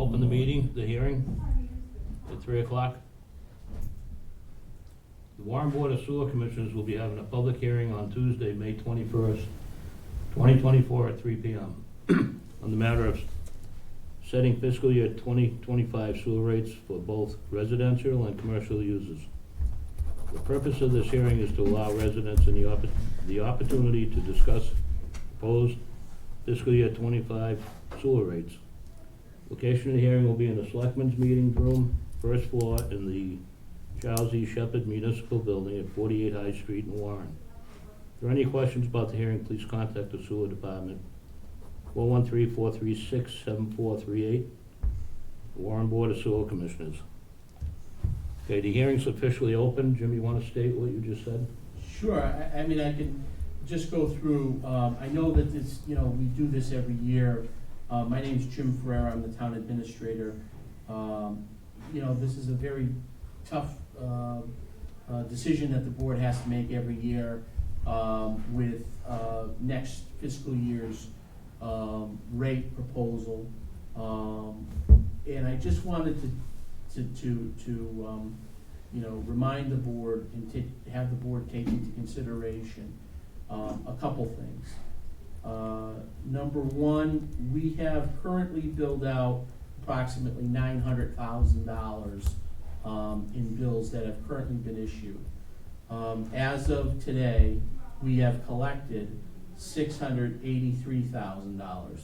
open the meeting, the hearing at 3 o'clock. The Warren Board of Sewer Commissioners will be having a public hearing on Tuesday, May 21st, 2024 at 3 p.m. on the matter of setting fiscal year 2025 sewer rates for both residential and commercial users. The purpose of this hearing is to allow residents the opportunity to discuss proposed fiscal year 25 sewer rates. Location of the hearing will be in the Selectmen's Meeting Room, first floor in the Charles E. Shepherd Municipal Building at 48 High Street in Warren. If there are any questions about the hearing, please contact the Sewer Department, 413-436-7438, Warren Board of Sewer Commissioners. Okay, the hearing's officially open. Jim, you want to state what you just said? Sure. I mean, I can just go through, I know that this, we do this every year. My name's Jim Ferrera. I'm the town administrator. This is a very tough decision that the board has to make every year with next fiscal year's rate proposal. And I just wanted to remind the board and have the board take into consideration a couple things. Number one, we have currently billed out approximately $900,000 in bills that have currently been issued. As of today, we have collected $683,000 or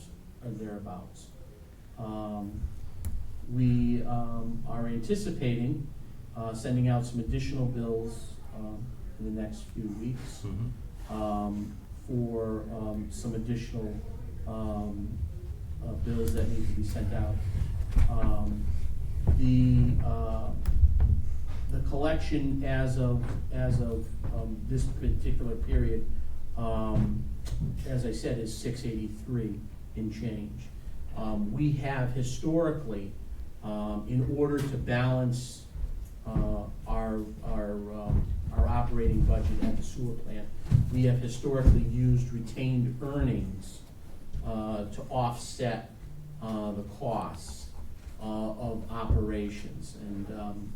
thereabouts. We are anticipating sending out some additional bills in the next few weeks for some additional bills that need to be sent out. The collection as of this particular period, as I said, is 683 in change. We have historically, in order to balance our operating budget at the sewer plant, we have historically used retained earnings to offset the costs of operations. And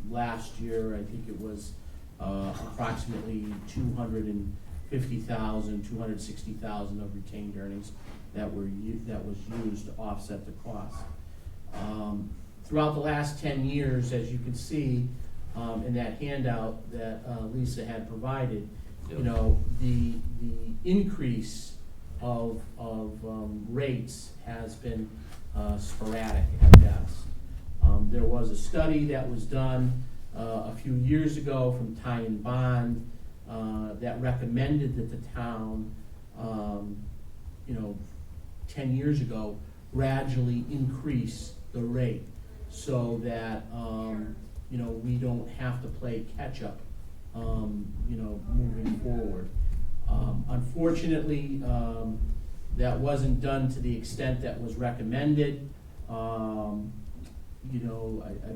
last year, I think it was approximately $250,000, $260,000 of retained earnings that was used to offset the cost. Throughout the last 10 years, as you can see in that handout that Lisa had provided, the increase of rates has been sporadic at best. There was a study that was done a few years ago from Ty and Bond that recommended that the town, 10 years ago, gradually increase the rate so that we don't have to play catch up, moving forward. Unfortunately, that wasn't done to the extent that was recommended. I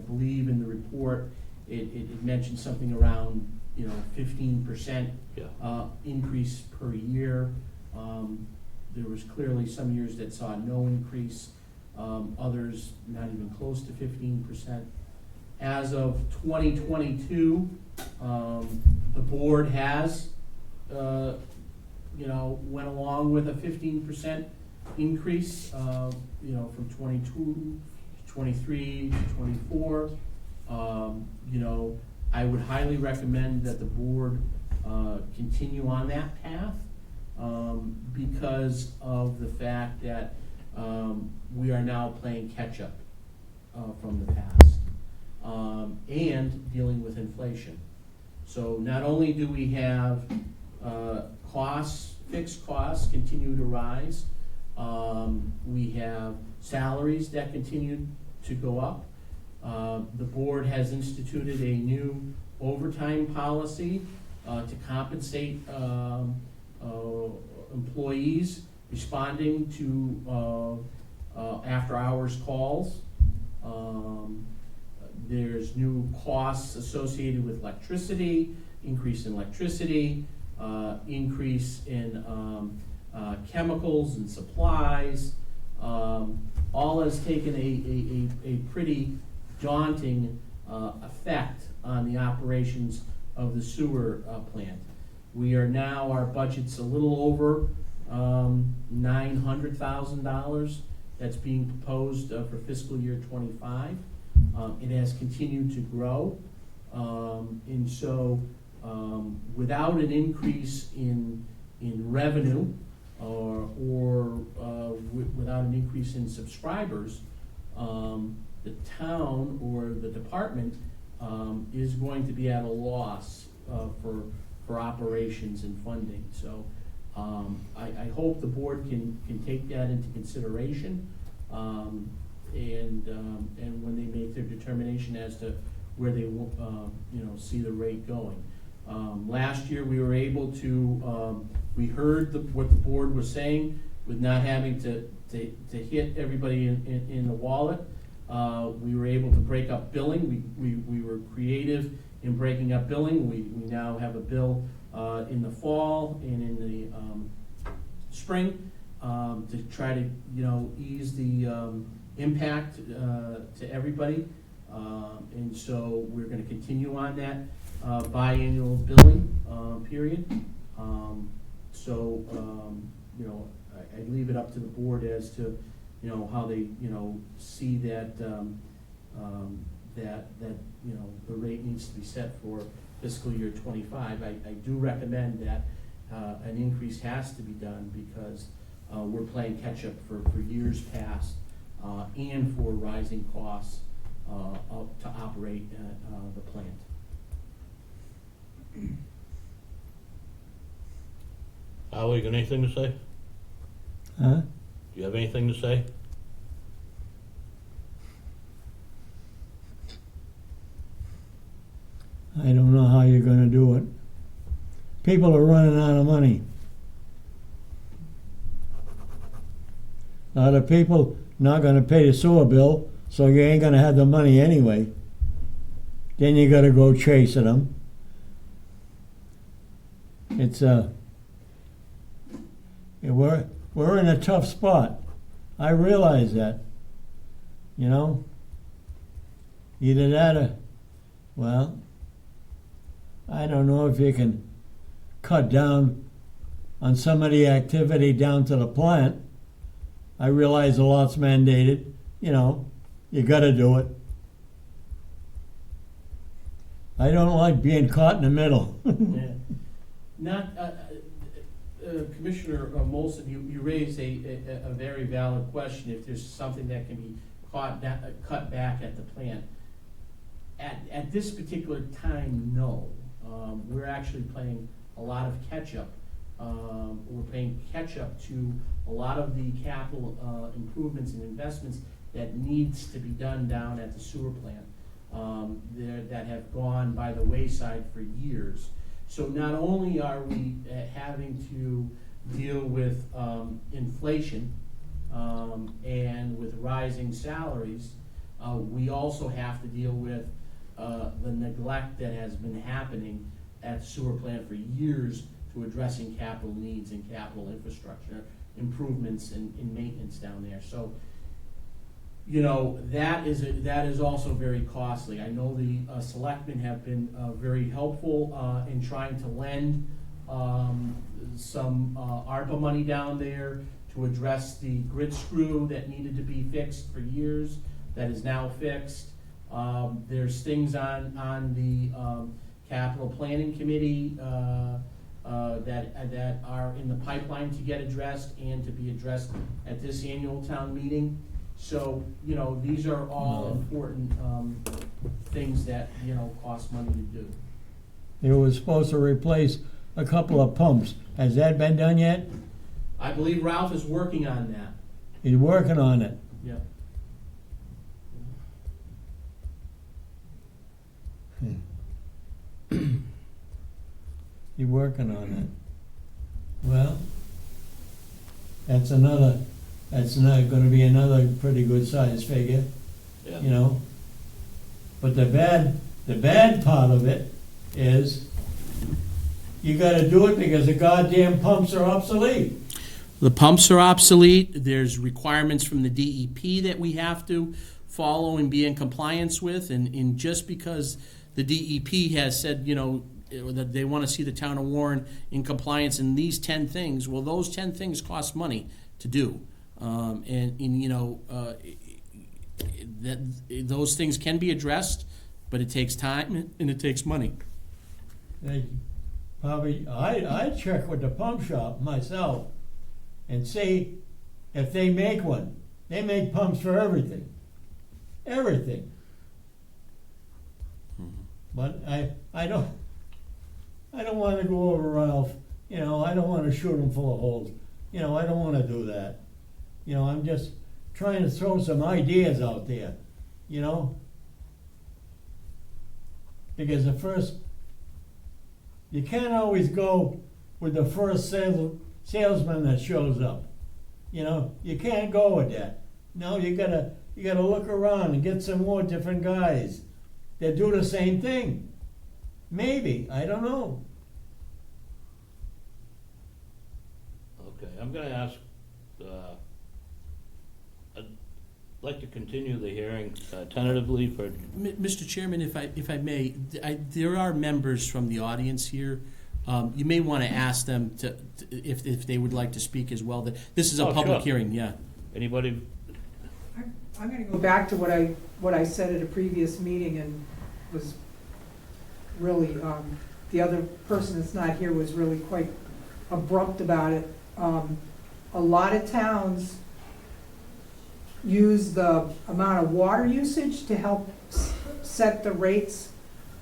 believe in the report it mentioned something around 15% increase per year. There was clearly some years that saw no increase, others not even close to 15%. As of 2022, the board has went along with a 15% increase, from 22, 23 to 24. I would highly recommend that the board continue on that path because of the fact that we are now playing catch up from the past and dealing with inflation. So not only do we have fixed costs continue to rise, we have salaries that continue to go up. The board has instituted a new overtime policy to compensate employees responding to after hours calls. There's new costs associated with electricity, increase in electricity, increase in chemicals and supplies. all has taken a pretty daunting effect on the operations of the sewer plant. We are now, our budget's a little over $900,000 that's being proposed for fiscal year '25. It has continued to grow, and so without an increase in revenue or without an increase in subscribers, the town or the department is going to be at a loss for operations and funding. So I hope the board can take that into consideration, and when they make their determination as to where they see the rate going. Last year, we were able to, we heard what the board was saying with not having to hit everybody in the wallet. We were able to break up billing. We were creative in breaking up billing. We now have a bill in the fall and in the spring to try to ease the impact to everybody. And so we're going to continue on that biannual billing period. I'd leave it up to the board as to how they see that that the rate needs to be set for fiscal year '25. I do recommend that an increase has to be done because we're playing catch up for years past and for rising costs to operate the plant. Howard, you got anything to say? Huh? Do you have anything to say? I don't know how you're gonna do it. People are running out of money. A lot of people not gonna pay the sewer bill, so you ain't gonna have the money anyway. Then you gotta go chasing them. We're in a tough spot. I realize that. Either that or, well, I don't know if you can cut down on some of the activity down to the plant. I realize a lot's mandated. You gotta do it. I don't like being caught in the middle. Yeah. Commissioner Molson, you raised a very valid question. If there's something that can be cut back at the plant. At this particular time, no. We're actually playing a lot of catch-up. We're paying catch-up to a lot of the capital improvements and investments that needs to be done down at the sewer plant that have gone by the wayside for years. So not only are we having to deal with inflation and with rising salaries, we also have to deal with the neglect that has been happening at the sewer plant for years to addressing capital needs and capital infrastructure improvements and maintenance down there. So, that is also very costly. I know the selectmen have been very helpful in trying to lend some ARPA money down there to address the grid screw that needed to be fixed for years, that is now fixed. There's things on the capital planning committee that are in the pipeline to get addressed and to be addressed at this annual town meeting. So, these are all important things that, cost money to do. They were supposed to replace a couple of pumps. Has that been done yet? I believe Ralph is working on that. He's working on it. Yeah. He's working on it. Well, that's not gonna be another pretty good size figure, Yeah. But the bad part of it is you gotta do it because the goddamn pumps are obsolete. The pumps are obsolete. There's requirements from the DEP that we have to follow and be in compliance with. And just because the DEP has said, you know, that they want to see the town of Warren in compliance in these 10 things, well, those 10 things cost money to do. And you know, that those things can be addressed, but it takes time and it takes money. They probably, I check with the pump shop myself and see if they make one. They make pumps for everything. Everything. But I don't want to go over Ralph. You know, I don't want to shoot him full of holes. You know, I don't want to do that. You know, I'm just trying to throw some ideas out there. You know? Because you can't always go with the first salesman that shows up. You know, you can't go with that. No, you gotta look around and get some more different guys that do the same thing. Maybe, I don't know. Okay, I'm gonna ask, I'd like to continue the hearing tentatively for, Mr. Chairman, if I may, there are members from the audience here. You may want to ask them if they would like to speak as well. This is a Oh, public sure. hearing, yeah. anybody? I'm going to go back to what I said at a previous meeting and was really, the other person that's not here was really quite abrupt about it. A lot of towns use the amount of water usage to help set the rates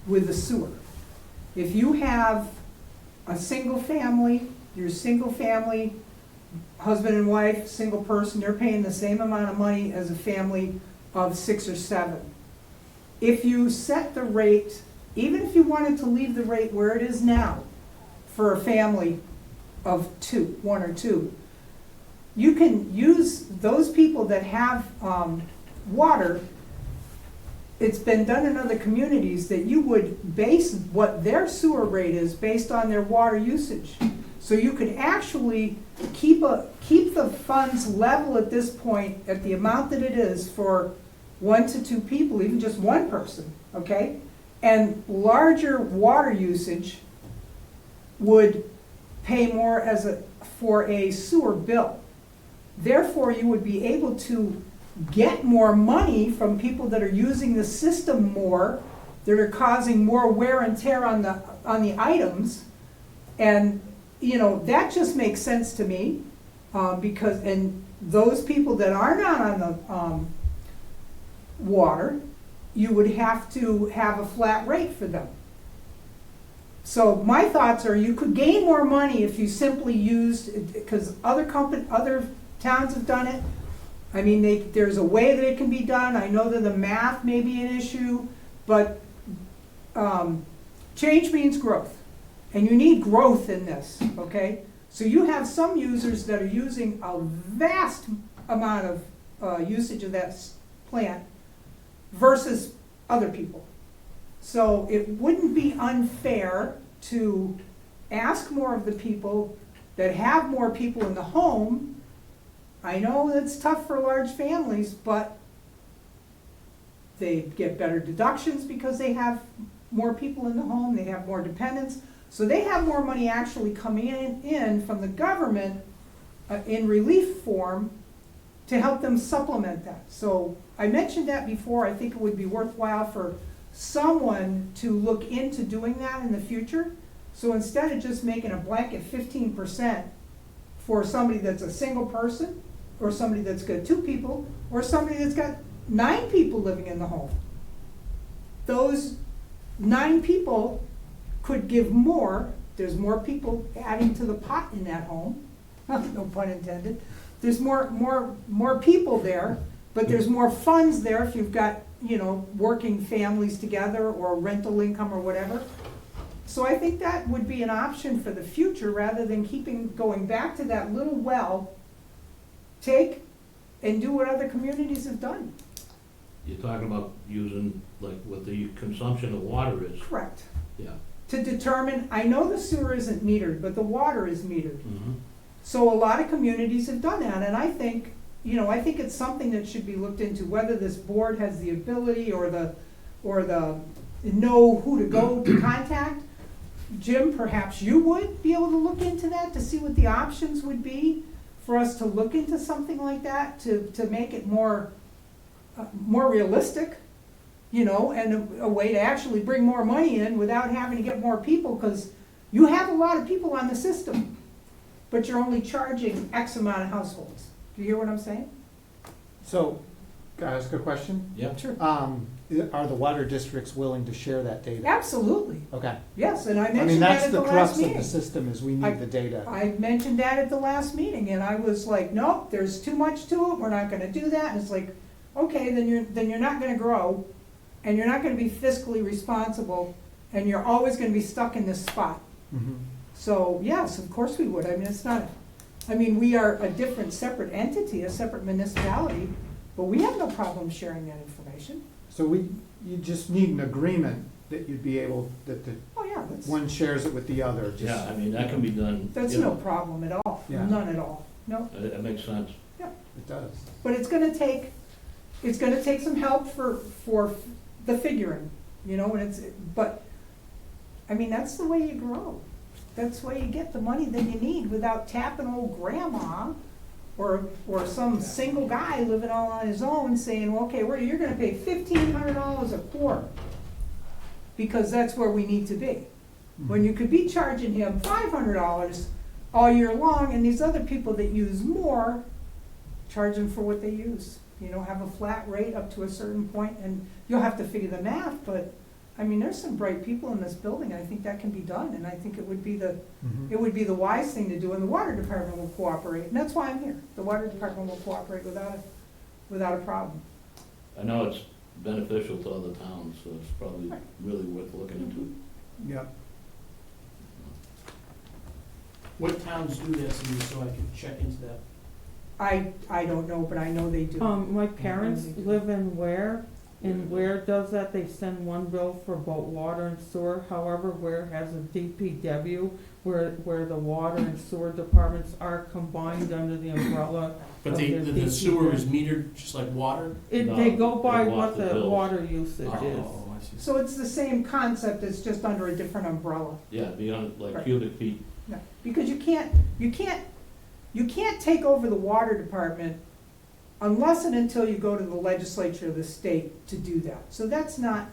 with the sewer. If you have a single family, you're a single family, husband and wife, single person, they're paying the same amount of money as a family of 6 or 7. If you set the rate, even if you wanted to leave the rate where it is now for a family of 1 or 2, you can use those people that have water. It's been done in other communities that you would base what their sewer rate is based on their water usage. So you could actually keep the funds level at this point at the amount that it is for 1 to 2 people, even just one person, okay? And larger water usage would pay more for a sewer bill. Therefore, you would be able to get more money from people that are using the system more, that are causing more wear and tear on the items, and you know that just makes sense to me because those people that are not on the water, you would have to have a flat rate for them. So my thoughts are you could gain more money if you simply used, because other towns have done it. I mean, there's a way that it can be done. I know that the math may be an issue, but change means growth. And you need growth in this, okay? So you have some users that are using a vast amount of usage of that plant versus other people. So it wouldn't be unfair to ask more of the people that have more people in the home. I know it's tough for large families, but they get better deductions because they have more people in the home, they have more dependents, so they have more money actually coming in from the government in relief form to help them supplement that. So I mentioned that before. I think it would be worthwhile for someone to look into doing that in the future. So instead of just making a blanket 15% for somebody that's a single person, or somebody that's got 2 people, or somebody that's got 9 people living in the home. Those 9 people could give more. There's more people adding to the pot in that home. No pun intended. There's more people there, but there's more funds there if you've got, you know, working families together or rental income or whatever. So I think that would be an option for the future rather than going back to that little well. Take and do what other communities have done. You're talking about using, like, what the consumption of water is. Correct. Yeah. To determine, I know the sewer isn't metered, but the water is metered. Mm-hmm. So a lot of communities have done that, and I think, I think it's something that should be looked into, whether this board has the ability or the know who to go to contact. Jim, perhaps you would be able to look into that, to see what the options would be for us to look into something like that, to make it more realistic, and a way to actually bring more money in without having to get more people, because you have a lot of people on the system, but you're only charging X amount of households. Do you hear what I'm saying? So, can I ask a question? Yep. Sure. Are the water districts willing to share that data? Absolutely, Okay. yes, and I I mean, mentioned that that's at the the last crux of meeting. the system, is we need the data. I mentioned that at the last meeting, and I was like, nope, there's too much to it, we're not gonna do that, and it's like, okay, then you're not gonna grow, and you're not gonna be fiscally responsible, and you're always gonna be stuck in this spot. Mhm. So, yes, of course we would, we are a different, separate entity, a separate municipality, but we have no problem sharing that information. So you just need an agreement that you'd be able, that the Oh, yeah, that's, one shares it with the other, just. Yeah, I mean, that can be done. that's no problem at all, Yeah. none at all, no. That makes sense. It does. But it's gonna take some help for the figuring, that's the way you grow. That's the way you get the money that you need without tapping old grandma or some single guy living all on his own saying, well, okay, you're gonna pay $1,500 a quarter, because that's where we need to be. When you could be charging him $500 all year long, and these other people that use more, charge them for what they use. Have a flat rate up to a certain point, and you'll have to figure the math, but, there's some bright people in this building, I think that can be done, and I think it would be the wise thing to do, and the water department will cooperate, and that's why I'm here. The water department will cooperate without a problem. I know it's beneficial to other towns, so it's probably Right. really worth looking into. Yep. What towns do this, so I can check into that? I don't know, but I know they do. My parents live in Ware, and Ware does that, they send one bill for both water and sewer. However, Ware has a DPW where the water and sewer departments are combined under the umbrella. But of the their sewer DPW. is metered just like water? They No, go by they what want the the bills. water usage is. Oh, I see. So it's the same concept, it's just under a different umbrella. Yeah, beyond like Right. cubic feet. No, because you can't take over the water department unless and until you go to the legislature of the state to do that. So that's not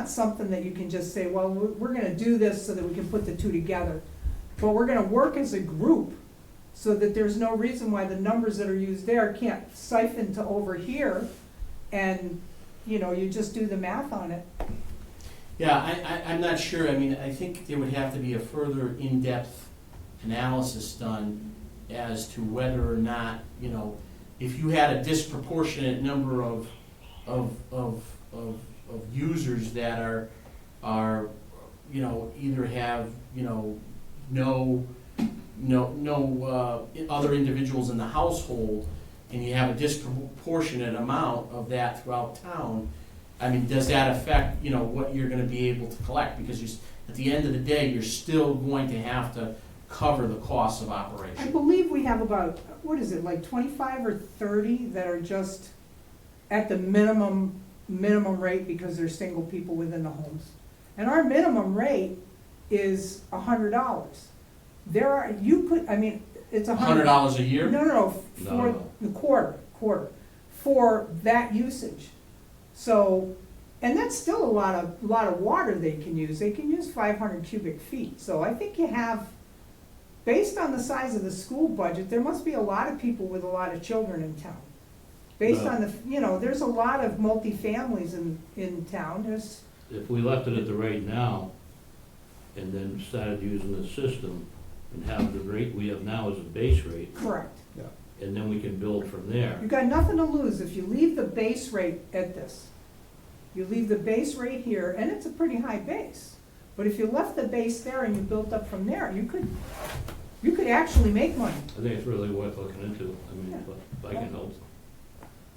something that you can just say, well, we're gonna do this so that we can put the two together. But we're gonna work as a group so that there's no reason why the numbers that are used there can't siphon to over here, and, you just do the math on it. Yeah, I'm not sure, I think there would have to be a further in-depth analysis done as to whether or not, if you had a disproportionate number of users that are, either have, no other individuals in the household, and you have a disproportionate amount of that throughout town, does that affect, what you're gonna be able to collect? Because at the end of the day, you're still going to have to cover the costs of I operation. believe we have about, what is it, like 25 or 30 that are just at the minimum rate because they're single people within the homes. And our minimum rate is $100. It's $100 a year? No, for No. the quarter, for that usage. So, and that's still a lot of water they can use. They can use 500 cubic feet. So I think you have, based on the size of the school budget, there must be a lot of people with a lot of children in town. Based on there's a lot of multi-families in town. If we left it at the rate now, and then started using the system, and have the rate we have now as a base rate, Correct. and then we can build from there. You've got nothing to lose if you leave the base rate at this. You leave the base rate here, and it's a pretty high base. But if you left the base there and you built up from there, you could actually make money. I think it's really worth looking into, Yeah. if I can help.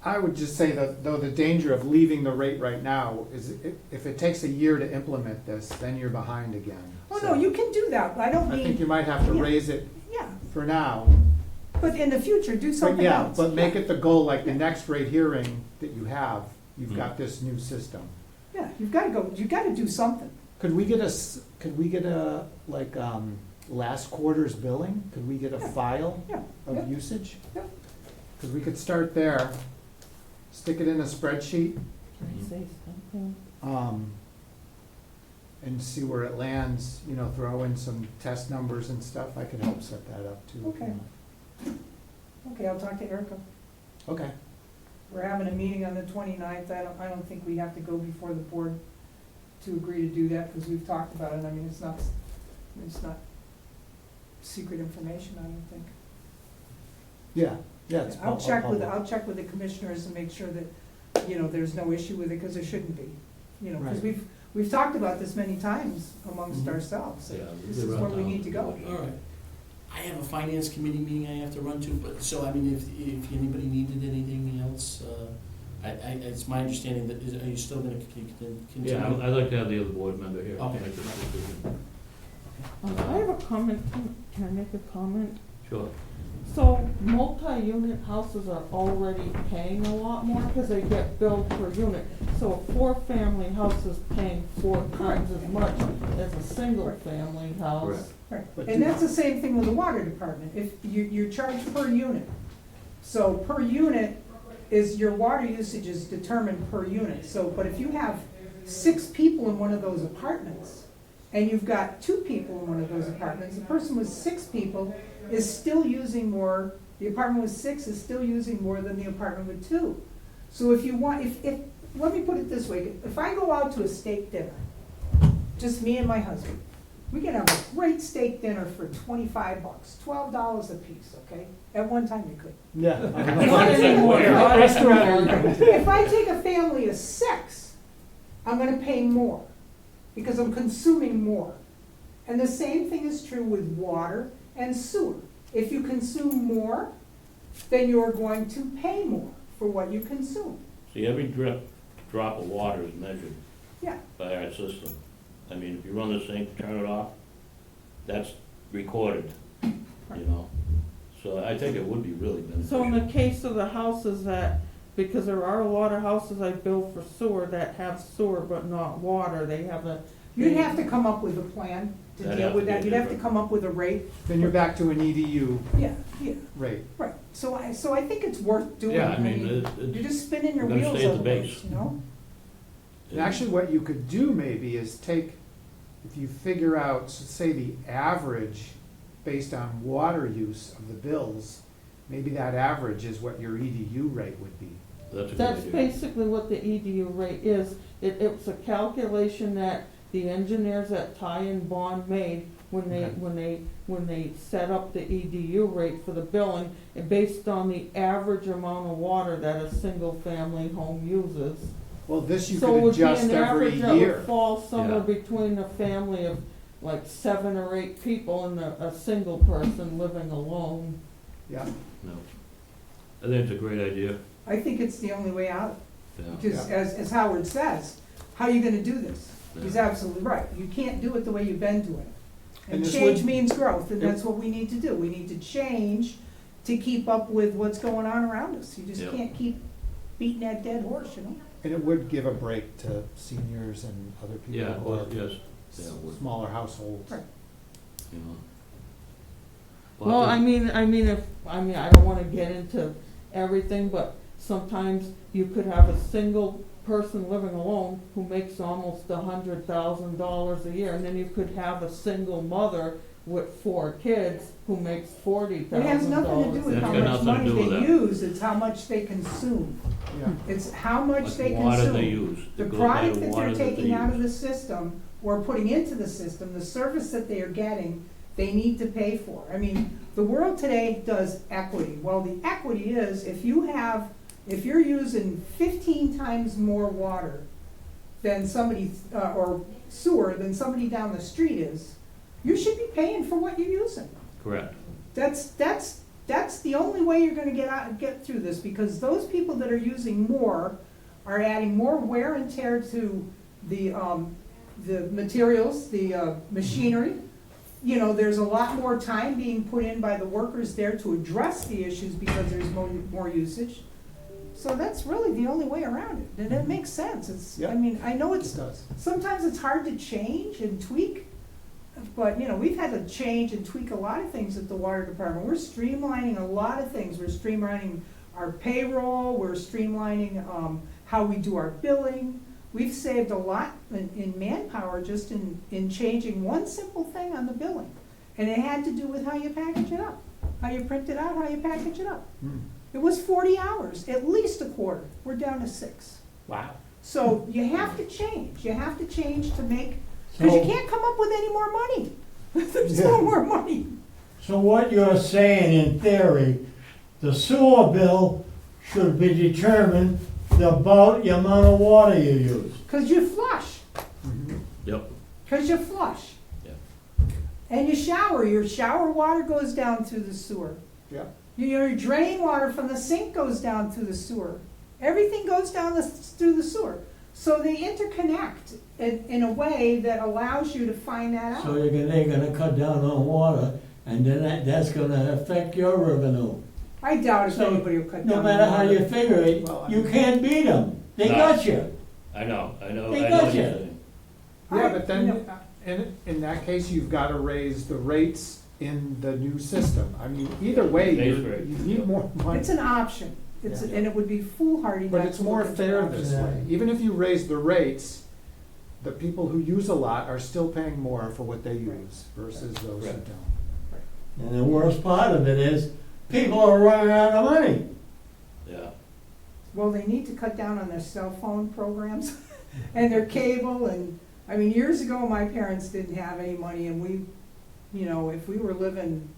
I would just say that, though, the danger of leaving the rate right now is if it takes a year to implement this, then you're behind again. Oh, So no, you can do that. I don't I think mean, you might have to Yeah. raise it yeah, for now. But in the future, do But something yeah, else. but make it the goal, like the next rate hearing that you have, you've got this new system. Yeah, you've gotta do something. Could we get like, last quarter's billing? Could we get a Yeah. file Yeah, of yeah. usage? Yeah. Cause we could start there, stick it in a spreadsheet, Can I say something? and see where it lands, you know, throw in some test numbers and stuff. I could help set that up too. if you Okay. want. Okay, I'll talk to Erica. Okay. We're having a meeting on the 29th. I don't think we have to go before the board to agree to do that, because we've talked about it. I mean, it's not secret information, I don't think. Yeah, yeah, it's. I'll check with public. the commissioners and make sure that, you know, there's no issue with it, because there shouldn't be. You know, because Right. we've talked about this many times amongst Mhm. ourselves. Yeah, This we is run where we down need to go. the All right. I have a finance committee meeting I have to run to, but, so, I mean, if anybody needed anything else, it's my understanding that, are you still gonna continue? Yeah, I'd like to have the other board member here. to Okay. make this decision. I have a comment, can I make a comment? Sure. So multi-unit houses are already paying a lot more because they get billed per unit. So a four-family house is paying 4 times as much as a single-family house. Correct. Right, But and do- that's the same thing with the water department. If you're charged per unit. So per unit is, your water usage is determined per unit. So, but if you have 6 people in one of those apartments, and you've got 2 people in one of those apartments, the person with 6 people is still using more, the apartment with 6 is still using more than the apartment with 2. So if you want, if, let me put it this way, if I go out to a steak dinner, just me and my husband, we can have a great steak dinner for $25, $12 a piece, okay? At one time you could. Yeah. Not anymore. Not anymore. If I take a family of 6, I'm gonna pay more, because I'm consuming more. And the same thing is true with water and sewer. If you consume more, then you're going to pay more for what you consume. See, every drop of water is measured Yeah, by our system. I mean, if you run the sink, turn it off, that's recorded, you know? So I think it would be really So in beneficial. the case of the houses that, because there are a lot of houses I build for sewer that have sewer but not water, they have a. you'd have to come up with a plan to That'd deal have with to be that. You'd have to different. come up with a rate. Then you're back to an EDU Yeah, yeah, rate. right. So I think it's worth doing. Yeah, I mean, You're just spinning your we're gonna wheels stay at the otherwise, base. you know? And actually, what you could do maybe is take, if you figure out, say, the average based on water use of the bills, maybe that average is what your EDU rate would be. That's a good That's idea. basically what the EDU rate is. It's a calculation that the engineers at Ty and Bond made when they set up the EDU rate for the billing, and based on the average amount of water that a single-family home uses. Well, this you So it could would be adjust an every average that would year. fall somewhere Yeah. between a family of like 7 or 8 people and a single person living alone. Yeah, No. I think it's a great idea, I think it's the only way out. yeah. Because as Howard says, how are you gonna do this? He's Yeah. absolutely right. You can't do it the way you've been doing it. And And this change would- means growth, and that's what we need to do. We need to change to keep up with what's going on around us. You just Yeah. can't keep beating that dead horse, you know? and it would give a break to seniors and other people Yeah, who well, are yes, yeah, it would, smaller households. Right. you know. Well, I mean, I don't wanna get into everything, but sometimes you could have a single person living alone who makes almost $100,000 a year, and then you could have a single mother with 4 kids who makes $40,000. It has nothing to do with That's how got much nothing to money do with they that. use, it's how much they consume. Yeah, It's how much Like they water they consume. use. The It goes by product the that water they're they taking out of use. the system or putting into the system, the service that they are getting, they need to pay for. I mean, the world today does equity. Well, the equity is if you're using 15 times more water than somebody, or sewer than somebody down the street is, you should be paying for what you're using. Correct. That's the only way you're gonna get through this, because those people that are using more are adding more wear and tear to the materials, the machinery. you know, there's a lot more time being put in by the workers there to address the issues because there's more usage. So that's really the only way around it, and it makes sense. It's, I Yeah. mean, I know It it's, does. sometimes it's hard to change and tweak, but, you know, we've had to change and tweak a lot of things at the water department. We're streamlining a lot of things. We're streamlining our payroll, we're streamlining, how we do our billing. We've saved a lot in manpower just in changing one simple thing on the billing. And it had to do with how you package it up, how you print it out, how you package it up. Hmm. It was 40 hours, at least a quarter. We're down to 6. Wow. So you have to change. You have to change to make, because you So- can't come up with any more money. There's no more money. So what you're saying in theory, the sewer bill should be determined about the amount of water you use. Because you flush. Mhm. Yep, Because you flush. Yeah. And you shower. Your shower water goes down through the sewer. Yeah. Your drain water from the sink goes down through the sewer. Everything goes down through the sewer. So they interconnect in a way that allows you to find that So out. they're gonna cut down on water, and then that's gonna affect your revenue. I doubt if So, anybody will cut down. No on matter how water. you figure it, Well, I you mean- can't beat them. They No. got you. I know They what you're got you. saying. Yeah, but You then, know, in that case, you've gotta raise the rates in the new system. I mean, either way, Base you rate, need yeah. more money. It's an option. It's, Yeah. and it would be foolhardy But not it's to more look into fair options. this way. Even if you raise the rates, the people who use a lot are still paying more for what they use versus those who Correct. don't. And the worst part of it is, people are running out of money. Yeah, Well, they need to cut down on their cell phone programs and their cable and, I mean, years ago, my parents didn't have any money and we, you know, if we were living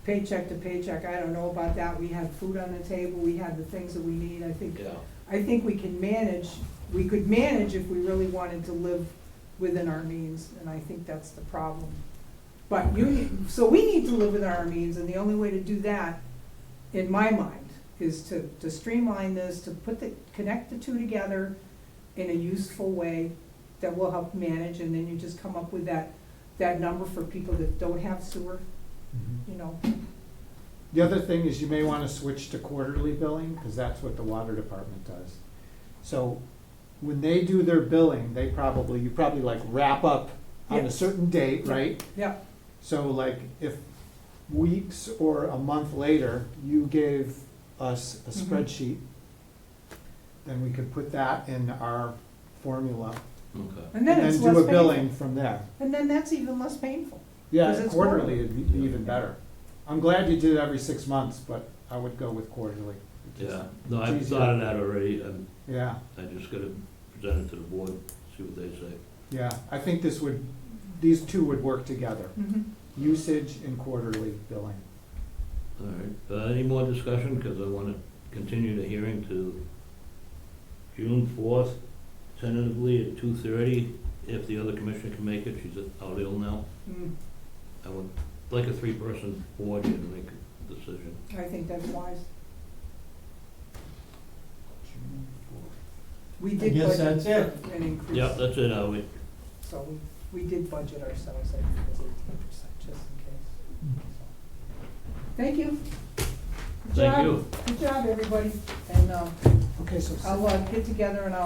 paycheck to paycheck, I don't know about that. We had food on the table, we had the things that we need. yeah. I think we can manage, we could manage if we really wanted to live within our means, and I think that's the problem. But so we need to live within our means, and the only way to do that, in my mind, is to streamline this, to connect the two together in a useful way that will help manage, and then you just come up with that number for people that don't have sewer, you know. The other thing is you may wanna switch to quarterly billing, cause that's what the water department does. So when they do their billing, you probably like wrap up on a Yes. certain date, Yeah. right? Yeah, So like if weeks or a month later, you gave us a Mhm. spreadsheet, then we could put that in our formula Okay. and then it's do less a painful. billing from there. And then that's even less painful. 'Cause Yeah, it's quarterly would be even better. I'm glad you did it every 6 months, but I would go with quarterly. Yeah, no, It's I've easier. thought of that already, and Yeah, I just gotta present it to the board, see what they say. yeah, I think these two would work together, Mhm. usage and quarterly billing. All right, any more discussion, because I wanna continue the hearing to June 4th, tentatively at 2:30, if the other commissioner can make it, she's out ill now. Mm, I would like a 3-person board here to make a decision. I think that's wise. June 4th. We I did guess budget that's it. an increase. Yep, that's it, Howie. So we did budget ourselves, I think it was 18%, just in case. Thank you. Good Thank job. you. Good job, everybody. And Okay, so. I'll get together and I'll